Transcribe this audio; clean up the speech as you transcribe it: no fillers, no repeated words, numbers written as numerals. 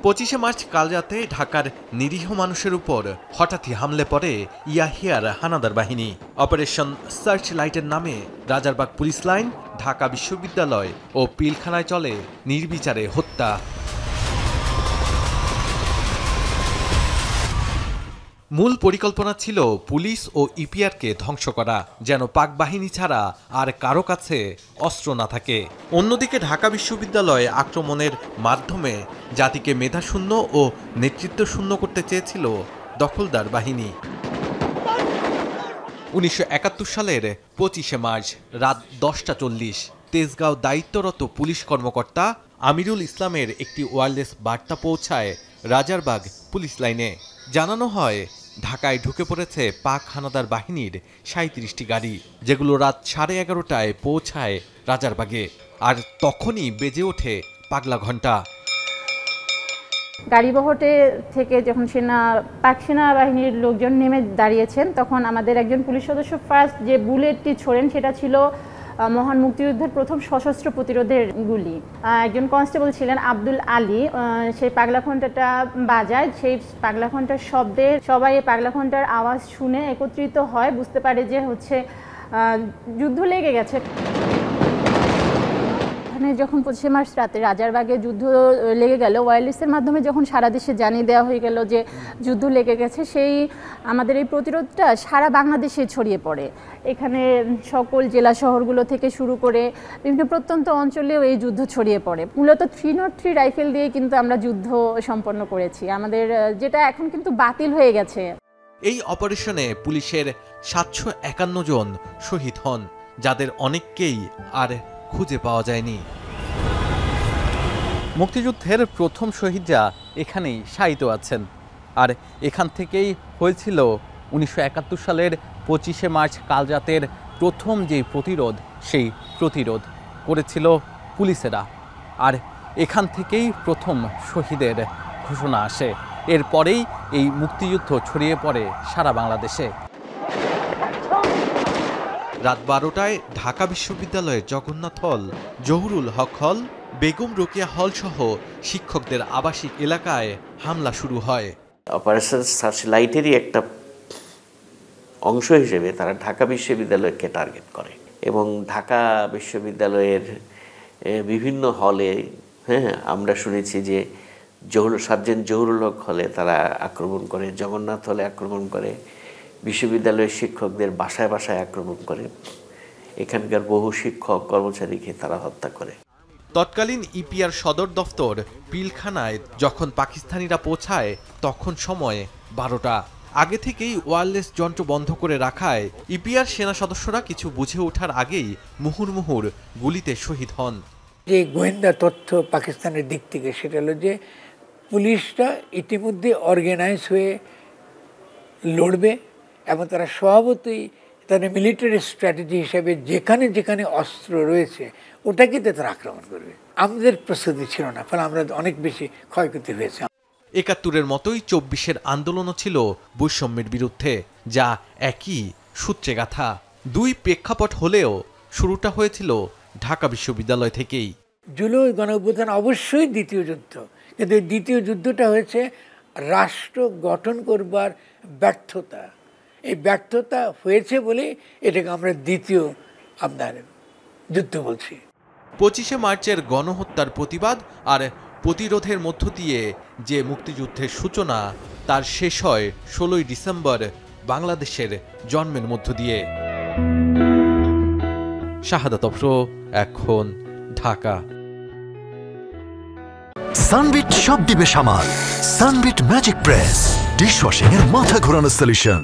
25শে March কাল রাতে ঢাকার নিরীহ মানুষের উপর হঠাৎই হামলে পড়ে ইয়াহিয়ার হানাদার বাহিনী। অপারেশন সার্চ লাইটের নামে রাজারবাগ পুলিশ লাইন, ঢাকা বিশ্ববিদ্যালয় ও পিলখানায় চলে নির্বিচারে হত্যা। মূল পরিকল্পনা ছিল পুলিশ ও ইপিআরকে ধ্বংস করা, যেন পাক বাহিনী ছাড়া আর কারো কাছে অস্ত্র না থাকে। অন্যদিকে ঢাকা বিশ্ববিদ্যালয়ে আক্রমণের মাধ্যমে জাতিকে মেধাশূন্য ও নেতৃত্বশূন্য করতে চেয়েছিল দখলদার বাহিনী। 1971 সালের 25শে মার্চ রাত 10টা 40 তেজগাঁও দায়িত্বরত পুলিশ কর্মকর্তা আমিরুল ইসলামের একটি ওয়্যারলেস বার্তা পৌঁছায় রাজারবাগ পুলিশ লাইনে। জানানো হয়, ঢাকায় ঢুকে পড়েছে পাক হানাদার বাহিনীর 37টি গাড়ি, যেগুলো রাত 11:30টায় পৌঁছায় রাজারবাগে। আর তখনই বেজে ওঠে পাগলা ঘণ্টা। গাড়িবহরে থেকে যখন পাক সেনাবাহিনীর লোকজন নেমে দাঁড়িয়েছেন, তখন আমাদের একজন পুলিশ সদস্য ফার্স্ট যে বুলেটটি ছোড়েন সেটা ছিল মহান মুক্তিযুদ্ধের প্রথম সশস্ত্র প্রতিরোধের গুলি। একজন কনস্টেবল ছিলেন আব্দুল আলী, সেই পাগলা ঘণ্টাটা বাজায়। সেই পাগলা ঘণ্টার শব্দে সবাই এই পাগলা ঘণ্টার আওয়াজ শুনে একত্রিত হয়, বুঝতে পারে যে যুদ্ধ লেগে গেছে। যখন 25শে মার্চ রাতে রাজারবাগে যুদ্ধ লেগে গেল, ওয়্যারলেসের মাধ্যমে যখন সারা দেশে জানিয়ে দেওয়া হয়ে গেল যে যুদ্ধ লেগে গেছে, সেই আমাদের এই প্রতিরোধটা সারা বাংলাদেশে ছড়িয়ে পড়ে। এখানে সকল জেলা শহরগুলো থেকে শুরু করে বিভিন্ন প্রত্যন্ত অঞ্চলেও এই যুদ্ধ ছড়িয়ে পড়ে। মূলত 303 রাইফেল দিয়ে কিন্তু আমরা যুদ্ধ সম্পন্ন করেছি, আমাদের যেটা এখন কিন্তু বাতিল হয়ে গেছে। এই অপারেশনে পুলিশের 751 জন শহীদ হন, যাদের অনেককেই আর খুঁজে পাওয়া যায়নি। মুক্তিযুদ্ধের প্রথম শহীদরা এখানেই শায়িত আছেন। আর এখান থেকেই হয়েছিল 1971 সালের 25শে মার্চ কাল রাতের প্রথম যে প্রতিরোধ, সেই প্রতিরোধ করেছিল পুলিশেরা। আর এখান থেকেই প্রথম শহীদের ঘোষণা আসে। এরপরেই এই মুক্তিযুদ্ধ ছড়িয়ে পড়ে সারা বাংলাদেশে। রাত 12টায় ঢাকা বিশ্ববিদ্যালয়ের জগন্নাথ হল, জহুরুল হক হল, বেগম রোকেয়া হল সহ শিক্ষকদের আবাসিক এলাকায় হামলা শুরু হয়। অপারেশন সার্চ লাইটেরই একটা অংশ হিসেবে তারা ঢাকা বিশ্ববিদ্যালয়কে টার্গেট করে এবং ঢাকা বিশ্ববিদ্যালয়ের বিভিন্ন হলে, আমরা শুনেছি যে সার্জেন্ট জহুরুল হক হলে তারা আক্রমণ করে, জগন্নাথ হলে আক্রমণ করে, বিশ্ববিদ্যালয়ের শিক্ষকদের বাসায় বাসায় আক্রমণ করে, এখানকার বহু শিক্ষক কর্মচারীকে তারা হত্যা করে। তৎকালীন ইপিআর সদর দফতর পিলখানায় যখন পাকিস্তানিরা পৌঁছায়, তখন সময় 12টা। আগে থেকেই ওয়্যারলেস যন্ত্র বন্ধ করে রাখায় ইপিআর সেনা সদস্যরা কিছু বুঝে ওঠার আগেই মুহুর্মুহুর গুলিতে শহীদ হন। যে গোয়েন্দা তথ্য পাকিস্তানের দিক থেকে, সেটা হলো যে পুলিশটা ইতিমধ্যে অর্গানাইজ হয়ে লড়বে এবং তারা স্বভাবতই তাদের মিলিটারি স্ট্র্যাটেজি হিসেবে যেখানে যেখানে অস্ত্র রয়েছে ওটাকে তারা আক্রমণ করবে। আমাদের প্রস্তুতি ছিল না, ফলে আমরা অনেক বেশি ক্ষয়ক্ষতি হয়েছে। 71-এর মতোই 24-এর আন্দোলনও ছিল বৈষম্যের বিরুদ্ধে, যা একই সূত্রে গাথা। দুই প্রেক্ষাপট হলেও শুরুটা হয়েছিল ঢাকা বিশ্ববিদ্যালয় থেকেই। জুলাই গণঅভ্যুত্থান অবশ্যই দ্বিতীয় যুদ্ধ, কিন্তু এই দ্বিতীয় যুদ্ধটা হয়েছে রাষ্ট্র গঠন করবার ব্যর্থতা। এই ব্যর্থতা হয়েছে বলে এটাকে আমরা দ্বিতীয় যুদ্ধ বলছি। 25শে মার্চের গণহত্যার প্রতিবাদ আর প্রতিরোধের মধ্য দিয়ে যে মুক্তিযুদ্ধের সূচনা, তার শেষ হয় 16ই ডিসেম্বর বাংলাদেশের জন্মের মধ্য দিয়ে। শাহাদাত অফরো, এখন ঢাকা। সানবিট সব দিবে সামাল। সানবিট ম্যাজিক প্রেস ডিশওয়াশিং এর মাথা ঘোরানো সলিউশন।